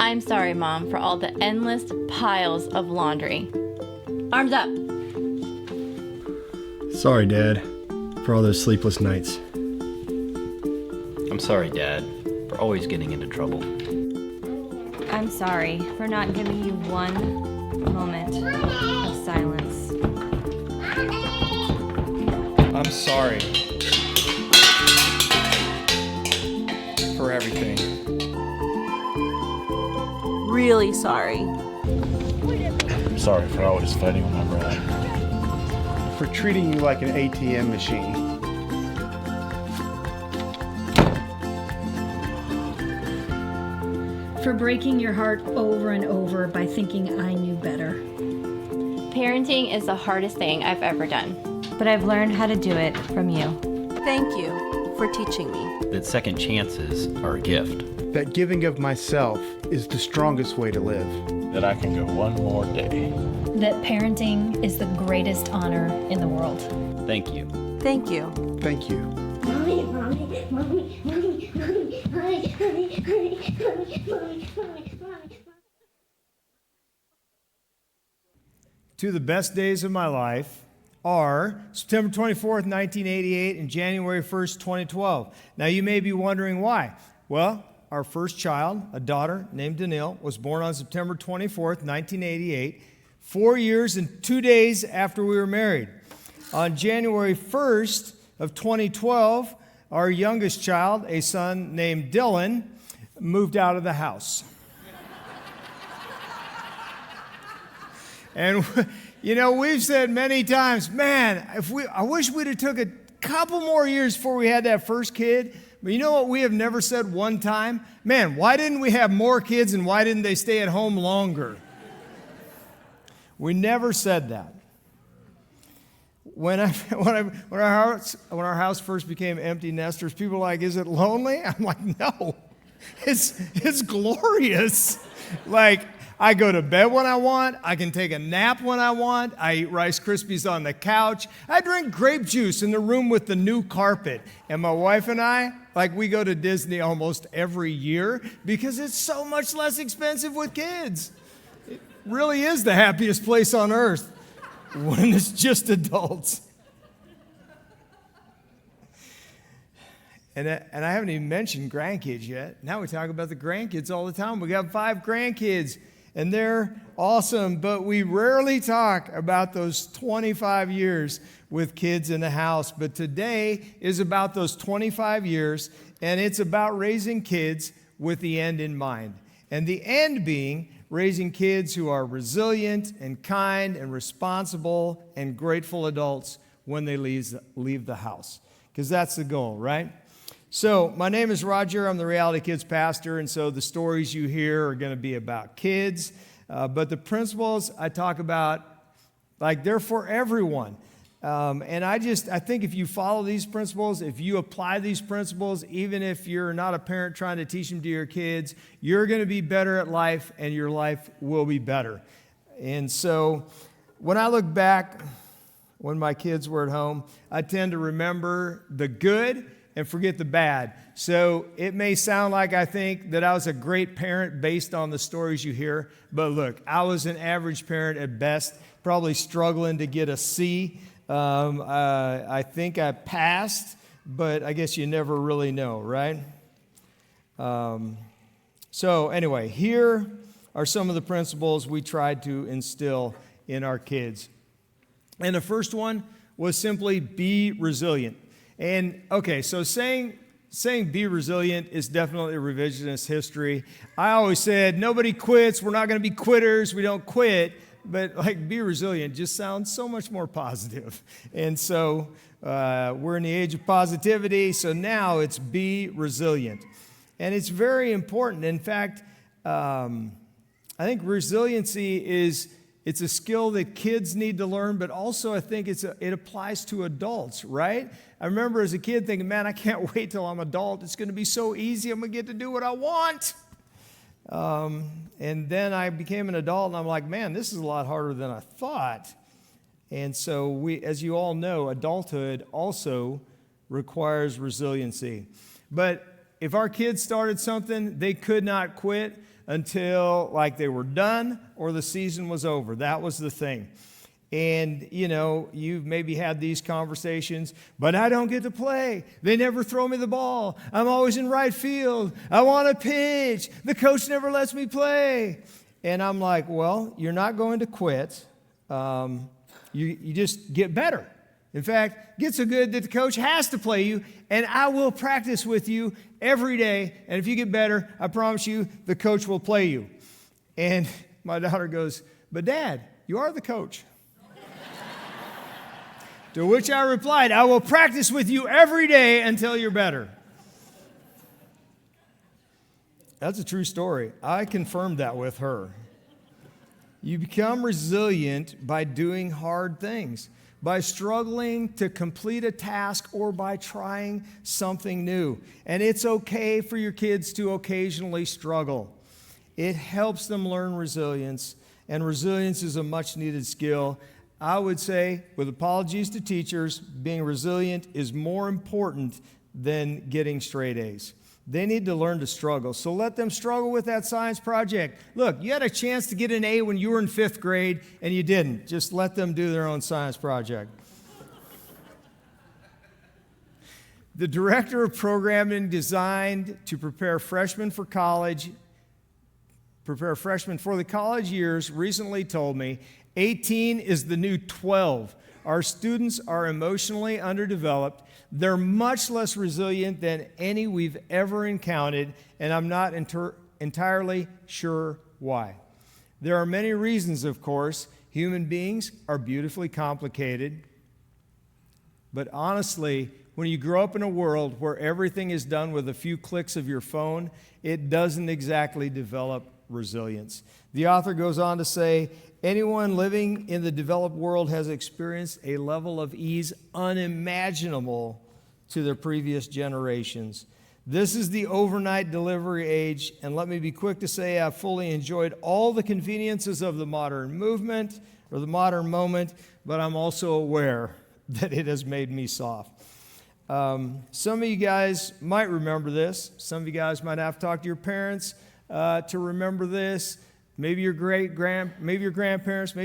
I'm sorry, Mom, for all the endless piles of laundry. Arms up. Sorry, Dad, for all those sleepless nights. I'm sorry, Dad, for always getting into trouble. I'm sorry for not giving you one moment of silence. I'm sorry for everything. Really sorry. I'm sorry for always fighting with my brother. For treating you like an ATM machine. For breaking your heart over and over by thinking I knew better. Parenting is the hardest thing I've ever done. But I've learned how to do it from you. Thank you for teaching me. That second chances are a gift. That giving of myself is the strongest way to live. That I can go one more day. That parenting is the greatest honor in the world. Thank you. Thank you. Thank you. Two of the best days of my life are September 24th, 1988 and January 1st, 2012. Now you may be wondering why. Well, our first child, a daughter named Danielle, was born on September 24th, 1988, 4 years and 2 days after we were married. On January 1st of 2012, our youngest child, a son named Dylan, moved out of the house. And, you know, we've said many times, man, I wish we'd have took a couple more years before we had that first kid. But you know what we have never said one time? Man, why didn't we have more kids and why didn't they stay at home longer? We never said that. When our house first became empty nesters, people were like, is it lonely? I'm like, no, it's glorious. Like, I go to bed when I want. I can take a nap when I want. I eat Rice Krispies on the couch. I drink grape juice in the room with the new carpet. And my wife and I, like, we go to Disney almost every year because it's so much less expensive with kids. It really is the happiest place on earth when it's just adults. And I haven't even mentioned grandkids yet. Now we talk about the grandkids all the time. We got 5 grandkids. And they're awesome, but we rarely talk about those 25 years with kids in the house. But today is about those 25 years, and it's about raising kids with the end in mind. And the end being raising kids who are resilient and kind and responsible and grateful adults when they leave the house. Because that's the goal, right? So my name is Roger. I'm the Reality Kids pastor, and so the stories you hear are going to be about kids. But the principles I talk about, like, they're for everyone. And I think if you follow these principles, if you apply these principles, even if you're not a parent trying to teach them to your kids, you're going to be better at life, and your life will be better. And so when I look back when my kids were at home, I tend to remember the good and forget the bad. So it may sound like I think that I was a great parent based on the stories you hear, but look, I was an average parent at best, probably struggling to get a C. I think I passed, but I guess you never really know, right? So anyway, here are some of the principles we tried to instill in our kids. And the first one was simply be resilient. And okay, so saying be resilient is definitely revisionist history. I always said nobody quits. We're not going to be quitters. We don't quit. But like be resilient just sounds so much more positive. And so we're in the age of positivity. So now it's be resilient, and it's very important. In fact, I think resiliency it's a skill that kids need to learn, but also I think it applies to adults, right? I remember as a kid thinking, man, I can't wait till I'm an adult. It's going to be so easy. I'm going to get to do what I want. And then I became an adult, and I'm like, man, this is a lot harder than I thought. And so as you all know, adulthood also requires resiliency. But if our kids started something, they could not quit. until like they were done or the season was over. That was the thing. And, you've maybe had these conversations, but I don't get to play. They never throw me the ball. I'm always in right field. I want to pitch. The coach never lets me play. And I'm like, well, you're not going to quit. You just get better. In fact, get so good that the coach has to play you, and I will practice with you every day. And if you get better, I promise you, the coach will play you. And my daughter goes, but Dad, you are the coach. To which I replied, I will practice with you every day until you're better. That's a true story. I confirmed that with her. You become resilient by doing hard things, by struggling to complete a task, or by trying something new. And it's okay for your kids to occasionally struggle. It helps them learn resilience, and resilience is a much needed skill. I would say, with apologies to teachers, being resilient is more important than getting straight A's. They need to learn to struggle. So let them struggle with that science project. Look, you had a chance to get an A when you were in 5th grade, and you didn't. Just let them do their own science project. The director of programming designed to prepare freshmen for the college years recently told me 18 is the new 12. Our students are emotionally underdeveloped. They're much less resilient than any we've ever encountered, and I'm not entirely sure why. There are many reasons, of course. Human beings are beautifully complicated. But honestly, when you grow up in a world where everything is done with a few clicks of your phone, it doesn't exactly develop resilience. The author goes on to say, anyone living in the developed world has experienced a level of ease unimaginable to their previous generations. This is the overnight delivery age, and let me be quick to say I've fully enjoyed all the conveniences of the modern movement or the modern moment, but I'm also aware that it has made me soft. Some of you guys might remember this. Some of you guys might have to talk to your parents to remember this. Maybe your grandparents, maybe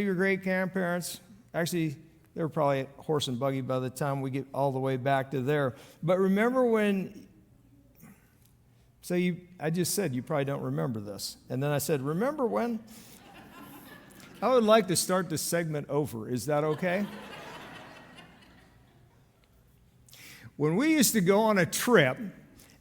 your great-grandparents. Actually, they were probably horse and buggy by the time we get all the way back to there. But remember when, I just said you probably don't remember this. And then I said, remember when? I would like to start this segment over. Is that okay? When we used to go on a trip,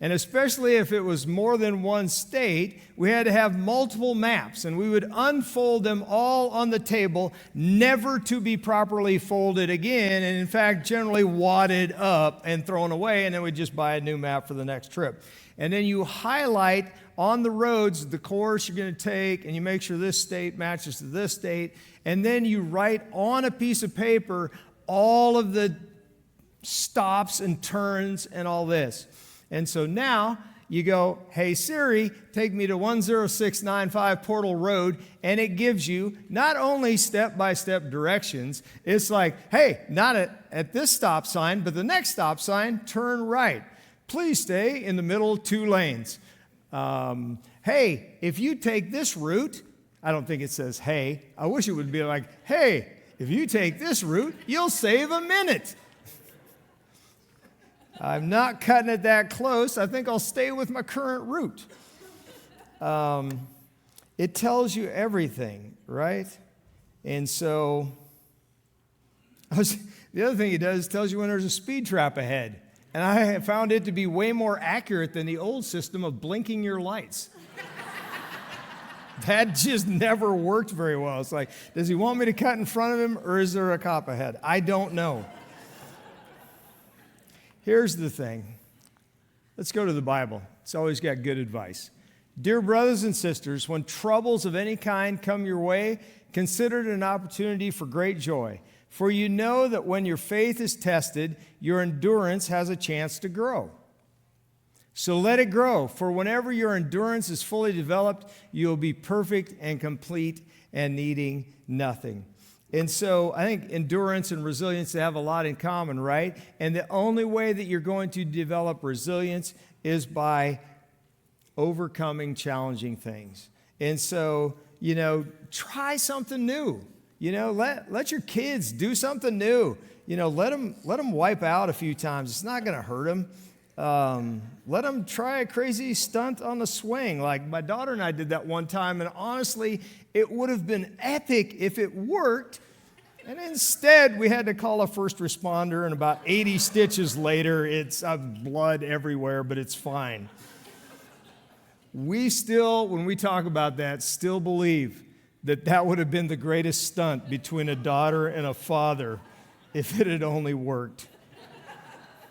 and especially if it was more than one state, we had to have multiple maps, and we would unfold them all on the table, never to be properly folded again, and in fact, generally wadded up and thrown away, and then we'd just buy a new map for the next trip. And then you highlight on the roads the course you're going to take, and you make sure this state matches to this state, and then you write on a piece of paper all of the stops and turns and all this. And so now you go, hey Siri, take me to 10695 Portal Road, and it gives you not only step-by-step directions, it's like, hey, not at this stop sign, but the next stop sign, turn right. Please stay in the middle 2 lanes. Hey, if you take this route, I don't think it says hey. I wish it would be like, hey, if you take this route, you'll save a minute. I'm not cutting it that close. I think I'll stay with my current route. It tells you everything, right? And so, the other thing it does is tells you when there's a speed trap ahead. And I have found it to be way more accurate than the old system of blinking your lights. That just never worked very well. It's like, does he want me to cut in front of him, or is there a cop ahead? I don't know. Here's the thing. Let's go to the Bible. It's always got good advice. Dear brothers and sisters, when troubles of any kind come your way, consider it an opportunity for great joy. For you know that when your faith is tested, your endurance has a chance to grow. So let it grow, for whenever your endurance is fully developed, you'll be perfect and complete and needing nothing. And so I think endurance and resilience have a lot in common, right? And the only way that you're going to develop resilience is by overcoming challenging things. And so, try something new. Let your kids do something new. Let them wipe out a few times. It's not going to hurt them. Let them try a crazy stunt on the swing. Like my daughter and I did that one time, and honestly, it would have been epic if it worked. And instead, we had to call a first responder, and about 80 stitches later, it's blood everywhere, but it's fine. We still, when we talk about that, still believe that would have been the greatest stunt between a daughter and a father if it had only worked.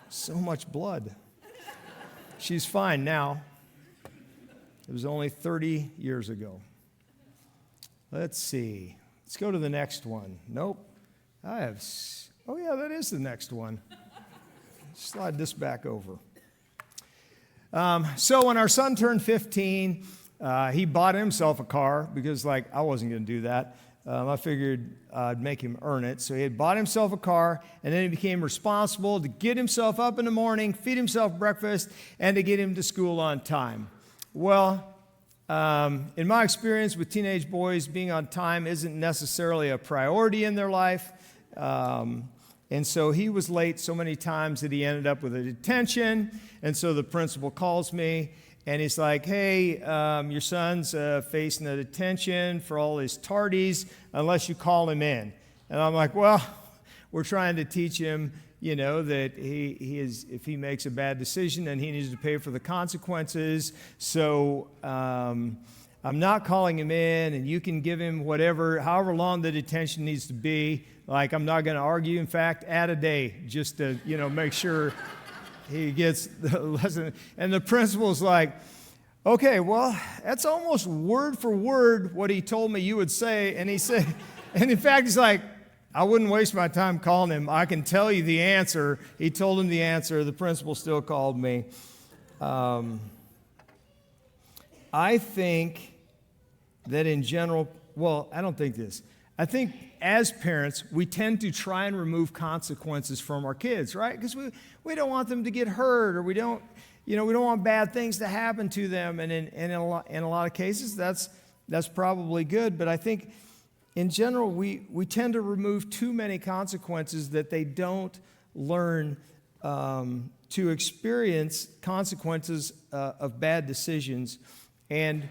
So much blood. She's fine now. It was only 30 years ago. Let's see. Let's go to the next one. Nope. Oh yeah, that is the next one. Slide this back over. So when our son turned 15, he bought himself a car because I wasn't going to do that. I figured I'd make him earn it. So he had bought himself a car, and then he became responsible to get himself up in the morning, feed himself breakfast, and to get him to school on time. Well, in my experience with teenage boys, being on time isn't necessarily a priority in their life. And so he was late so many times that he ended up with a detention. And so the principal calls me, and he's like, hey, your son's facing a detention for all his tardies unless you call him in. And I'm like, well, we're trying to teach him, that he is, if he makes a bad decision, then he needs to pay for the consequences. So I'm not calling him in, and you can give him however long the detention needs to be. I'm not going to argue. In fact, add a day just to, make sure he gets the lesson. And the principal's like, okay, well, that's almost word for word what he told me you would say. And he said, and in fact, he's like, I wouldn't waste my time calling him. I can tell you the answer. He told him the answer. The principal still called me. I think that in general, I don't think this. I think as parents, we tend to try and remove consequences from our kids, right? Because we don't want them to get hurt, or we don't want bad things to happen to them. And in a lot of cases, that's probably good. But I think in general, we tend to remove too many consequences that they don't learn to experience consequences of bad decisions. And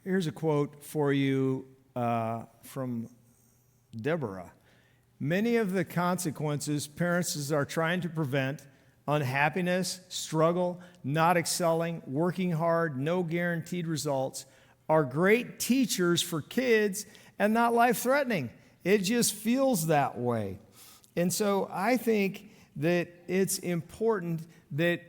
here's a quote for you from Deborah. Many of the consequences parents are trying to prevent, unhappiness, struggle, not excelling, working hard, no guaranteed results, are great teachers for kids and not life-threatening. It just feels that way. And so I think that it's important that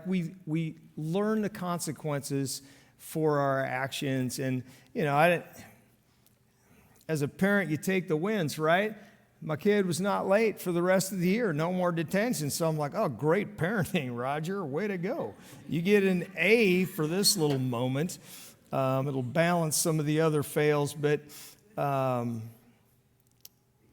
we learn the consequences for our actions. And, as a parent, you take the wins, right? My kid was not late for the rest of the year, no more detention. So I'm like, oh, great parenting, Roger, way to go. You get an A for this little moment. It'll balance some of the other fails, but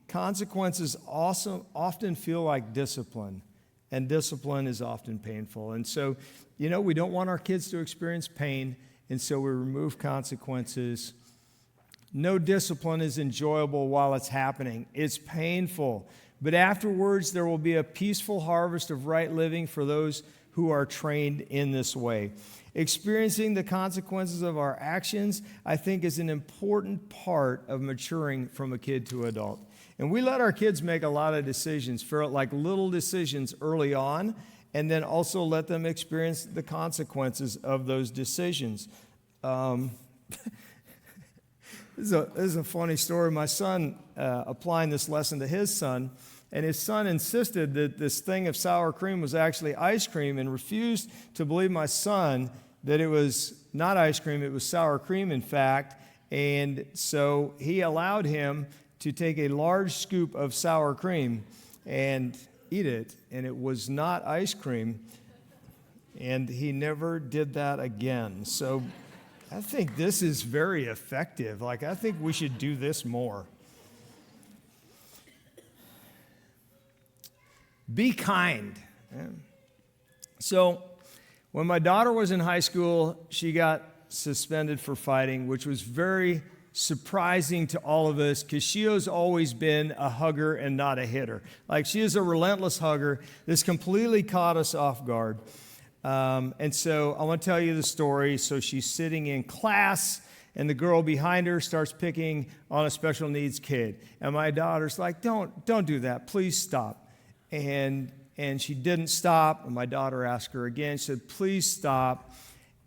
consequences also often feel like discipline, and discipline is often painful. And so, we don't want our kids to experience pain, and so we remove consequences. No discipline is enjoyable while it's happening. It's painful. But afterwards, there will be a peaceful harvest of right living for those who are trained in this way. Experiencing the consequences of our actions, I think, is an important part of maturing from a kid to adult. And we let our kids make a lot of decisions, like little decisions early on, and then also let them experience the consequences of those decisions. This is a funny story. My son, applying this lesson to his son, and his son insisted that this thing of sour cream was actually ice cream and refused to believe my son that it was not ice cream, it was sour cream, in fact. And so he allowed him to take a large scoop of sour cream and eat it, and it was not ice cream. And he never did that again. So I think this is very effective. I think we should do this more. Be kind. So when my daughter was in high school, she got suspended for fighting, which was very surprising to all of us because she has always been a hugger and not a hitter. Like, she is a relentless hugger. This completely caught us off guard. And so I want to tell you the story. So she's sitting in class, and the girl behind her starts picking on a special needs kid. And my daughter's like, don't do that. Please stop. And she didn't stop. And my daughter asked her again. She said, please stop.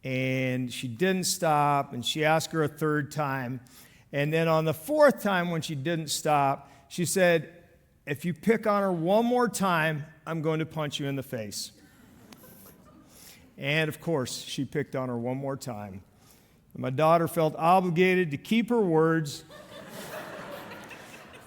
And she didn't stop. And she asked her a third time. And then on the fourth time when she didn't stop, she said, if you pick on her one more time, I'm going to punch you in the face. And of course, she picked on her one more time. And my daughter felt obligated to keep her words.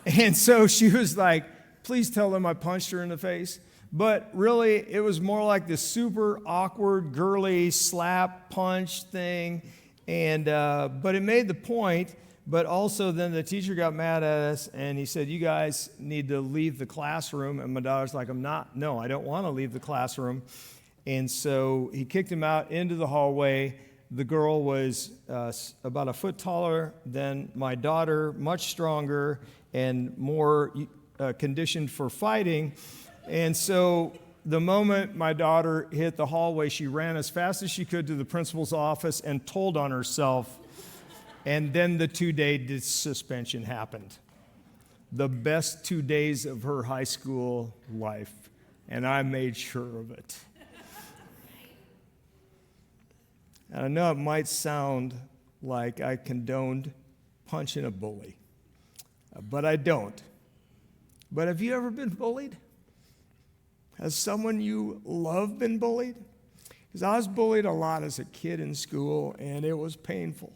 And so she was like, please tell them I punched her in the face. But really, it was more like this super awkward, girly slap punch thing. And but it made the point. But also then the teacher got mad at us, and he said, you guys need to leave the classroom. And my daughter's like, no, I don't want to leave the classroom. And so he kicked him out into the hallway. The girl was about a foot taller than my daughter, much stronger and more conditioned for fighting. And so the moment my daughter hit the hallway, she ran as fast as she could to the principal's office and told on herself. And then the 2-day suspension happened. The best 2 days of her high school life. And I made sure of it. And I know it might sound like I condoned punching a bully, but I don't. But have you ever been bullied? Has someone you love been bullied? Because I was bullied a lot as a kid in school, and it was painful.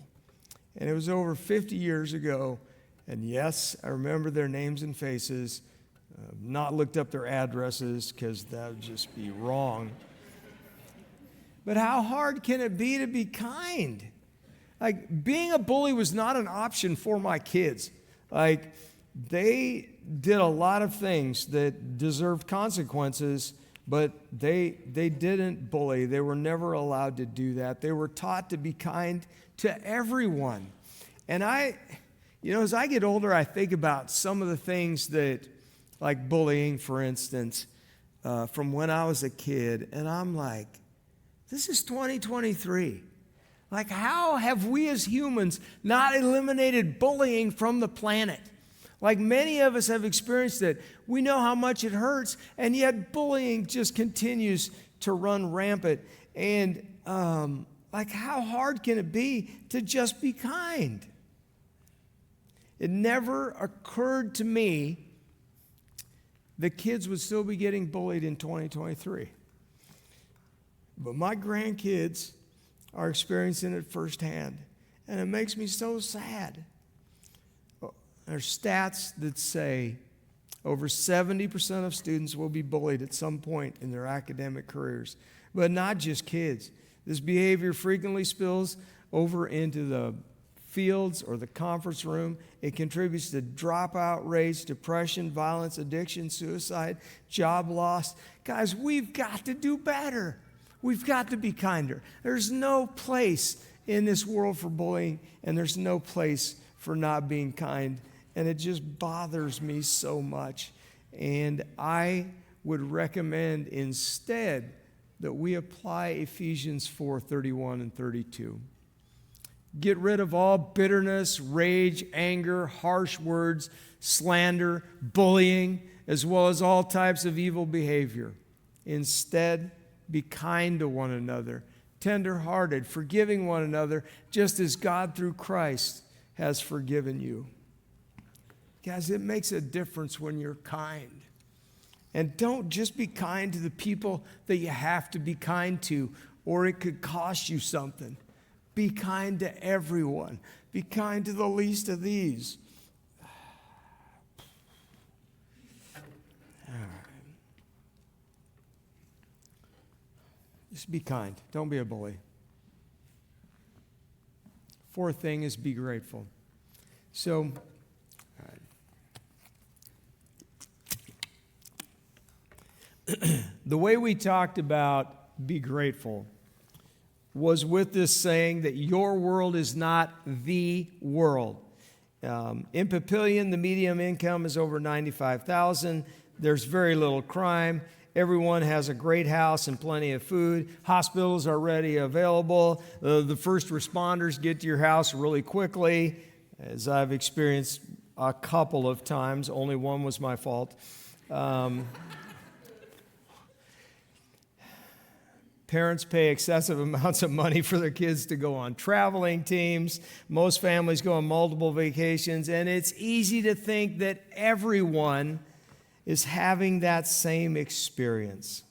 And it was over 50 years ago. And yes, I remember their names and faces. Not looked up their addresses because that would just be wrong. But how hard can it be to be kind? Like, being a bully was not an option for my kids. Like, they did a lot of things that deserved consequences, but they didn't bully. They were never allowed to do that. They were taught to be kind to everyone. And as I get older, I think about some of the things that, like bullying, for instance, from when I was a kid, and I'm like, this is 2023. Like, how have we as humans not eliminated bullying from the planet? Like, many of us have experienced it. We know how much it hurts, and yet bullying just continues to run rampant. And how hard can it be to just be kind? It never occurred to me that kids would still be getting bullied in 2023. But my grandkids are experiencing it firsthand, and it makes me so sad. There's stats that say over 70% of students will be bullied at some point in their academic careers. But not just kids. This behavior frequently spills over into the fields or the conference room. It contributes to dropout rates, depression, violence, addiction, suicide, job loss. Guys, we've got to do better. We've got to be kinder. There's no place in this world for bullying, and there's no place for not being kind. And it just bothers me so much. And I would recommend instead that we apply Ephesians 4:31 and 32. Get rid of all bitterness, rage, anger, harsh words, slander, bullying, as well as all types of evil behavior. Instead, be kind to one another, tender-hearted, forgiving one another, just as God through Christ has forgiven you. Guys, it makes a difference when you're kind. And don't just be kind to the people that you have to be kind to, or it could cost you something. Be kind to everyone. Be kind to the least of these. All right. Just be kind. Don't be a bully. Fourth thing is be grateful. So, the way we talked about be grateful was with this saying that your world is not the world. In Papillion, the median income is over $95,000. There's very little crime. Everyone has a great house and plenty of food. Hospitals are ready, available. The first responders get to your house really quickly, as I've experienced a couple of times. Only one was my fault. Parents pay excessive amounts of money for their kids to go on traveling teams. Most families go on multiple vacations, and it's easy to think that everyone is having that same experience,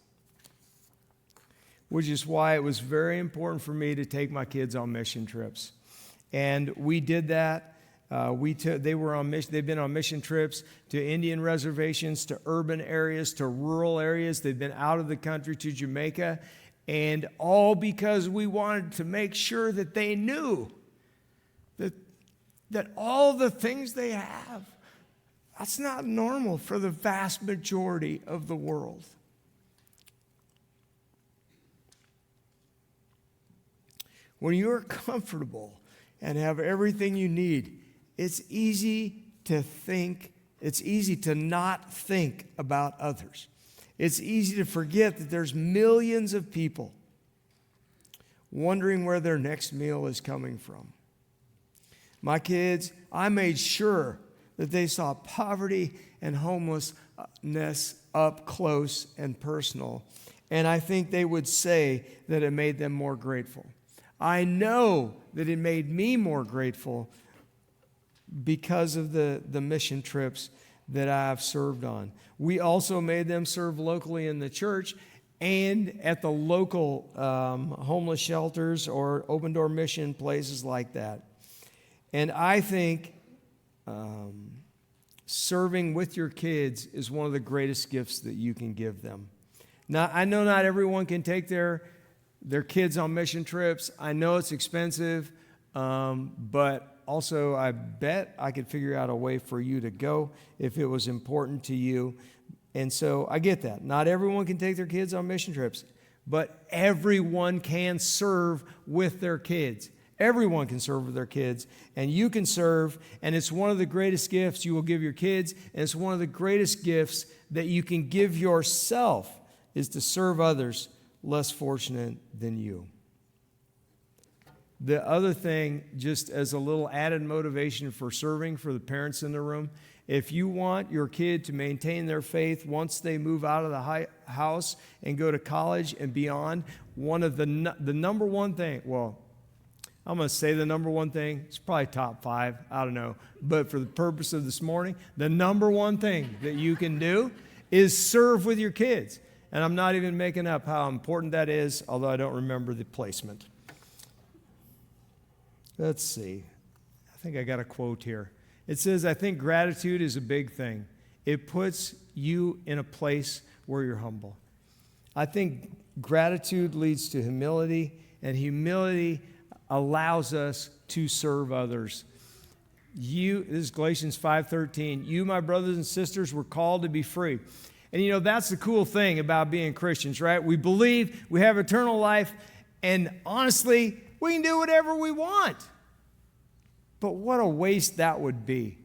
which is why it was very important for me to take my kids on mission trips. And we did that. They were on mission. They've been on mission trips to Indian reservations, to urban areas, to rural areas. They've been out of the country to Jamaica, and all because we wanted to make sure that they knew that all the things they have, that's not normal for the vast majority of the world. When you're comfortable and have everything you need, it's easy to not think about others. It's easy to forget that there's millions of people wondering where their next meal is coming from. My kids, I made sure that they saw poverty and homelessness up close and personal. And I think they would say that it made them more grateful. I know that it made me more grateful because of the mission trips that I've served on. We also made them serve locally in the church and at the local homeless shelters or open door mission places like that. And I think serving with your kids is one of the greatest gifts that you can give them. Now, I know not everyone can take their kids on mission trips. I know it's expensive, but also I bet I could figure out a way for you to go if it was important to you. And so I get that. Not everyone can take their kids on mission trips, but everyone can serve with their kids. Everyone can serve with their kids, and you can serve, and it's one of the greatest gifts you will give your kids, and it's one of the greatest gifts that you can give yourself is to serve others less fortunate than you. The other thing, just as a little added motivation for serving for the parents in the room, if you want your kid to maintain their faith once they move out of the house and go to college and beyond, one of the number one thing, well, I'm going to say the number one thing, it's probably top 5, I don't know, but for the purpose of this morning, the number one thing that you can do is serve with your kids. And I'm not even making up how important that is, although I don't remember the placement. Let's see. I think I got a quote here. It says, I think gratitude is a big thing. It puts you in a place where you're humble. I think gratitude leads to humility, and humility allows us to serve others. This is Galatians 5:13. You, my brothers and sisters, were called to be free. And you know, that's the cool thing about being Christians, right? We believe we have eternal life, and honestly, we can do whatever we want. But what a waste that would be.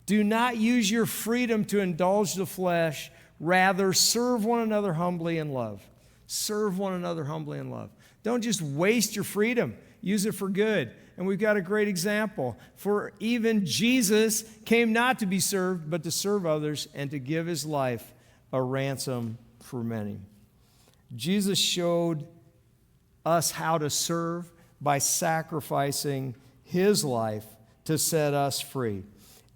Do not use your freedom to indulge the flesh. Rather, serve one another humbly in love. Serve one another humbly in love. Don't just waste your freedom. Use it for good. And we've got a great example. For even Jesus came not to be served, but to serve others and to give his life a ransom for many. Jesus showed us how to serve by sacrificing his life to set us free.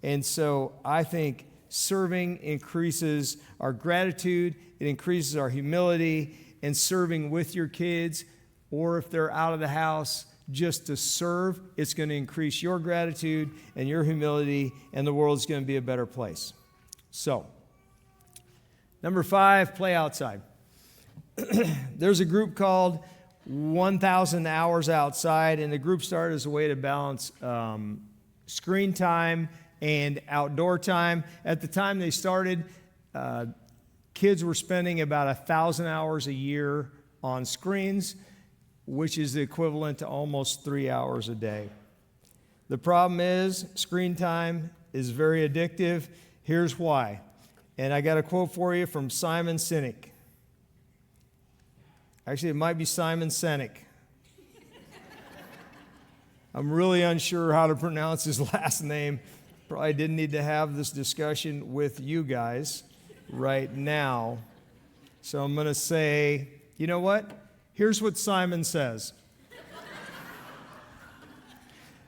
And so I think serving increases our gratitude, it increases our humility, and serving with your kids, or if they're out of the house, just to serve, it's going to increase your gratitude and your humility, and the world's going to be a better place. So, number 5, play outside. There's a group called 1,000 Hours Outside, and the group started as a way to balance screen time and outdoor time. At the time they started, kids were spending about 1,000 hours a year on screens. which is the equivalent to almost 3 hours a day. The problem is screen time is very addictive. Here's why. And I got a quote for you from Simon Sinek. Actually, it might be Simon Sinek. I'm really unsure how to pronounce his last name. Probably didn't need to have this discussion with you guys right now. So I'm going to say, you know what? Here's what Simon says.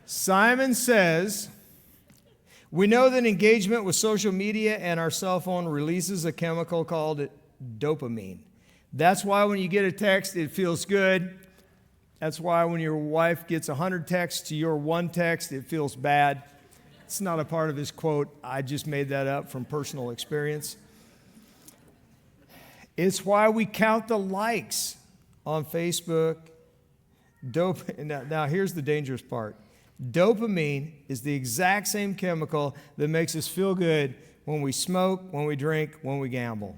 Simon says, we know that engagement with social media and our cell phone releases a chemical called dopamine. That's why when you get a text, it feels good. That's why when your wife gets 100 texts to your one text, it feels bad. It's not a part of his quote. I just made that up from personal experience. It's why we count the likes on Facebook. Now, here's the dangerous part. Dopamine is the exact same chemical that makes us feel good when we smoke, when we drink, when we gamble.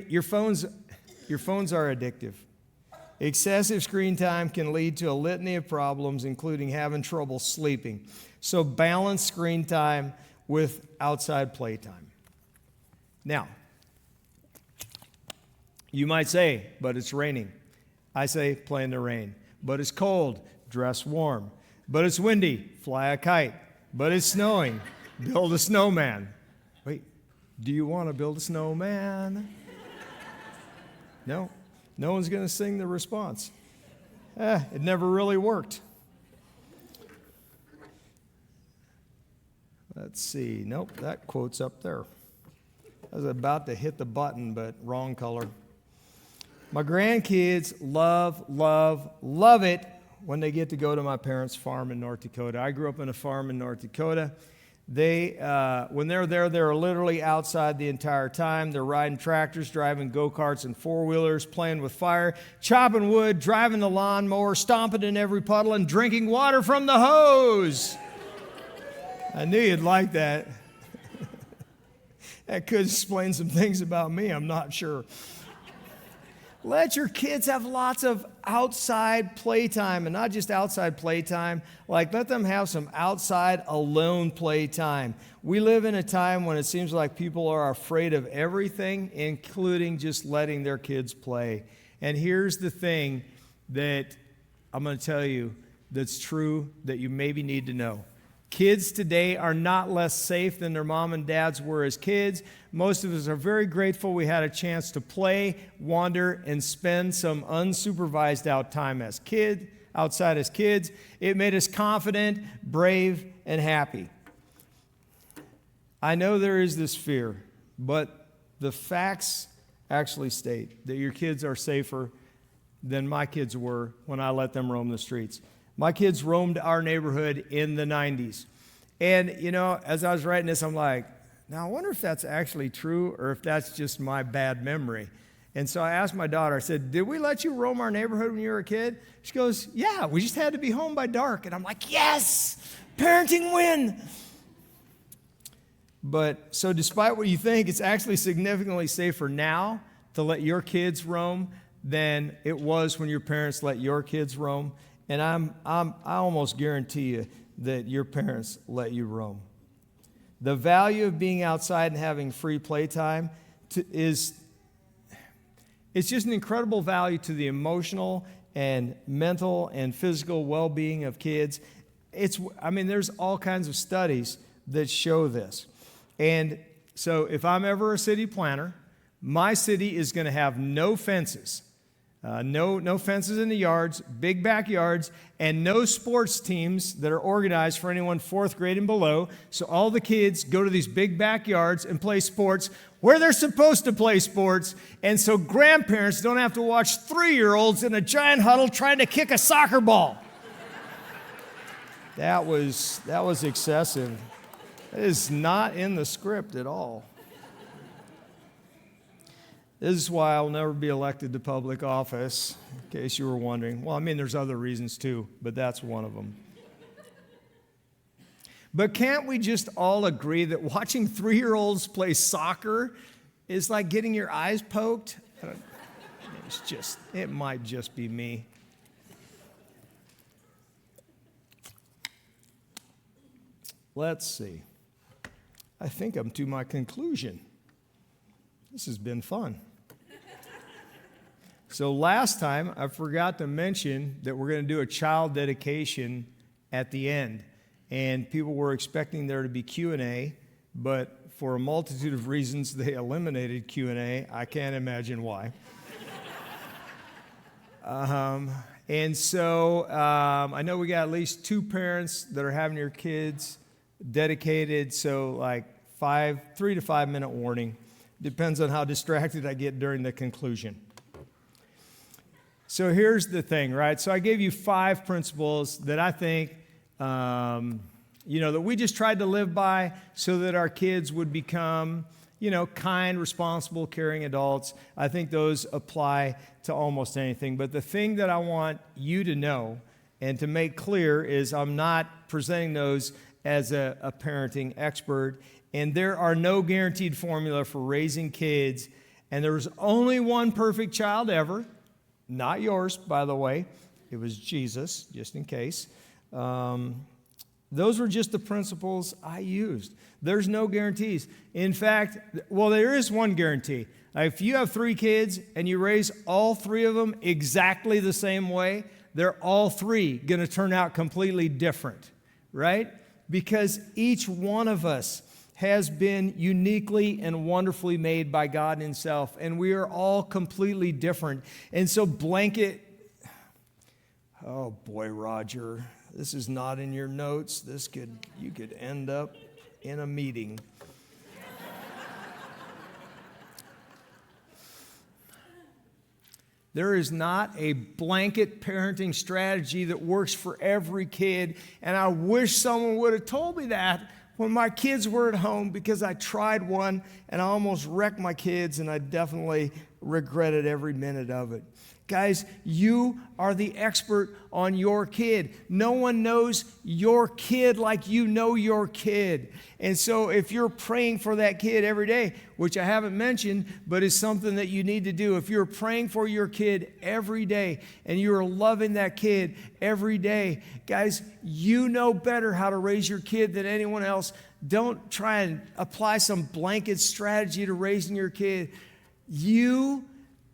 Your phones are addictive. Excessive screen time can lead to a litany of problems, including having trouble sleeping. So balance screen time with outside playtime. Now, you might say, but it's raining. I say, play in the rain. But it's cold, dress warm. But it's windy, fly a kite. But it's snowing, build a snowman. Wait, do you want to build a snowman? No, no one's going to sing the response. It never really worked. Let's see. Nope, that quote's up there. I was about to hit the button, but wrong color. My grandkids love it when they get to go to my parents' farm in North Dakota. I grew up in a farm in North Dakota. When they're there, they're literally outside the entire time. They're riding tractors, driving go-karts and four-wheelers, playing with fire, chopping wood, driving the lawnmower, stomping in every puddle, and drinking water from the hose. I knew you'd like that. That could explain some things about me, I'm not sure. Let your kids have lots of outside playtime, and not just outside playtime, like let them have some outside alone playtime. We live in a time when it seems like people are afraid of everything, including just letting their kids play. And here's the thing that I'm going to tell you that's true that you maybe need to know. Kids today are not less safe than their mom and dads were as kids. Most of us are very grateful we had a chance to play, wander, and spend some unsupervised outside as kids. It made us confident, brave, and happy. I know there is this fear, but the facts actually state that your kids are safer than my kids were when I let them roam the streets. My kids roamed our neighborhood in the 90s. And, you know, as I was writing this, I'm like, now I wonder if that's actually true or if that's just my bad memory. And so I asked my daughter, I said, did we let you roam our neighborhood when you were a kid? She goes, yeah, we just had to be home by dark. And I'm like, yes, parenting win. But so despite what you think, it's actually significantly safer now to let your kids roam than it was when your parents let your kids roam. And I almost guarantee you that your parents let you roam. The value of being outside and having free playtime it's just an incredible value to the emotional and mental and physical well-being of kids. There's all kinds of studies that show this. And so if I'm ever a city planner, my city is going to have no fences. No fences in the yards, big backyards, and no sports teams that are organized for anyone fourth grade and below. So all the kids go to these big backyards and play sports where they're supposed to play sports. And so grandparents don't have to watch 3-year-olds in a giant huddle trying to kick a soccer ball. That was excessive. That is not in the script at all. This is why I'll never be elected to public office, in case you were wondering. Well, there's other reasons too, but that's one of them. But can't we just all agree that watching 3-year-olds play soccer is like getting your eyes poked? It might just be me. Let's see. I think I'm to my conclusion. This has been fun. So last time, I forgot to mention that we're going to do a child dedication at the end. And people were expecting there to be Q&A, but for a multitude of reasons, they eliminated Q&A. I can't imagine why. And so I know we got at least 2 parents that are having your kids dedicated, so like 3 to 5 minute warning. Depends on how distracted I get during the conclusion. So here's the thing, right? So I gave you 5 principles that I think, that we just tried to live by so that our kids would become, kind, responsible, caring adults. I think those apply to almost anything. But the thing that I want you to know and to make clear is I'm not presenting those as a parenting expert. And there are no guaranteed formula for raising kids. And there was only one perfect child ever. Not yours, by the way. It was Jesus, just in case. Those were just the principles I used. There's no guarantees. In fact, there is one guarantee. If you have 3 kids and you raise all 3 of them exactly the same way, they're all 3 going to turn out completely different, right? Because each one of us has been uniquely and wonderfully made by God himself, and we are all completely different. And so oh boy, Roger, this is not in your notes. You could end up in a meeting. There is not a blanket parenting strategy that works for every kid, and I wish someone would have told me that when my kids were at home, because I tried one and I almost wrecked my kids, and I definitely regretted every minute of it. Guys, you are the expert on your kid. No one knows your kid like you know your kid. And so if you're praying for that kid every day, which I haven't mentioned, but is something that you need to do, if you're praying for your kid every day and you're loving that kid every day, guys, you know better how to raise your kid than anyone else. Don't try and apply some blanket strategy to raising your kid. You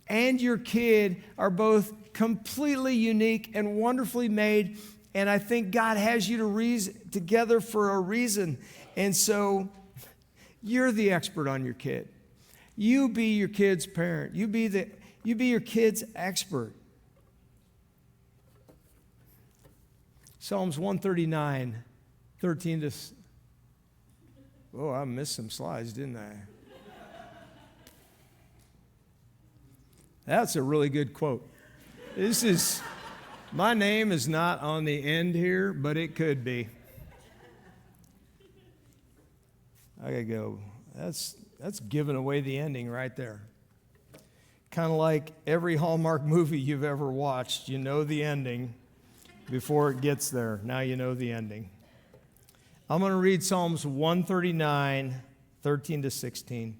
and your kid are both completely unique and wonderfully made, and I think God has you together for a reason. And so you're the expert on your kid. You be your kid's parent. You be your kid's expert. Psalms 139, 13 to... Oh, I missed some slides, didn't I? That's a really good quote. My name is not on the end here, but it could be. I gotta go. That's giving away the ending right there. Kind of like every Hallmark movie you've ever watched. You know the ending before it gets there. Now you know the ending. I'm going to read Psalms 139, 13 to 16.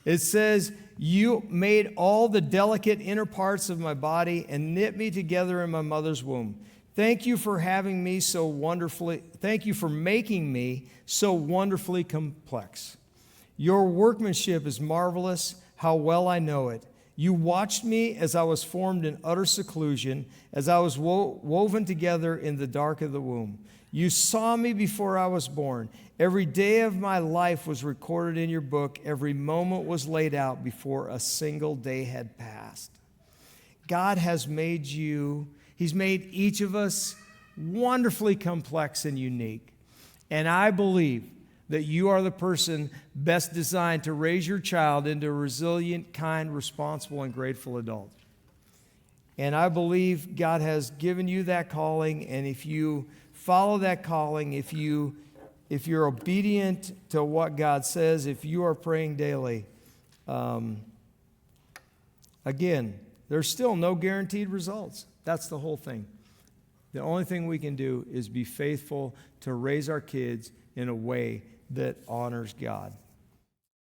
It says, "You made all the delicate inner parts of my body and knit me together in my mother's womb. Thank you for making me so wonderfully complex. Your workmanship is marvelous. How well I know it. You watched me as I was formed in utter seclusion, as I was woven together in the dark of the womb. You saw me before I was born. Every day of my life was recorded in your book. Every moment was laid out before a single day had passed." God has made you, He's made each of us wonderfully complex and unique. And I believe that you are the person best designed to raise your child into a resilient, kind, responsible, and grateful adult. And I believe God has given you that calling, and if you follow that calling, if you're obedient to what God says, if you are praying daily, again, there's still no guaranteed results. That's the whole thing. The only thing we can do is be faithful to raise our kids in a way that honors God.